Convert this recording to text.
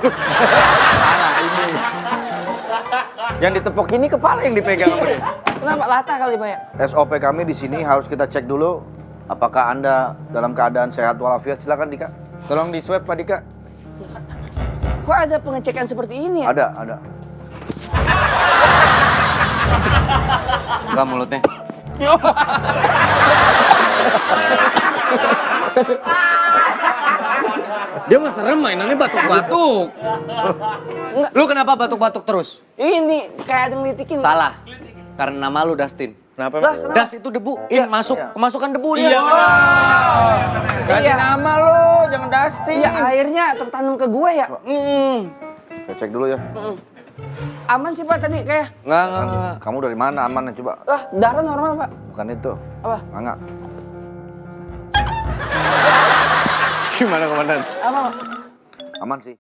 Salah ini. Yang ditepok ini kepala yang dipegang sama dia. Kenapa latah kali Pak ya? SOP kami di sini harus kita cek dulu apakah Anda dalam keadaan sehat walafiat. Silakan Dika. Tolong di swab Pak Dika. Kok ada pengecekan seperti ini ya? Ada. Enggak mulutnya. Dia mah serem mainannya batuk-batuk. Lu kenapa batuk-batuk terus? Ini kayak ada ngelitikin. Salah. Karena nama lu Dustin. Kenapa? Lah, Emang? Das itu debu, masuk, kemasukan debu dia. Iya. Ganti Iya. nama lu, jangan Dustin. Iya airnya tertanam ke gue ya. Saya cek dulu ya. Aman sih Pak tadi kayak. Enggak. Kamu dari mana aman coba? Lah darah normal Pak. Bukan itu. Apa? Enggak. Gimana komandan? Apa Pak? Aman sih.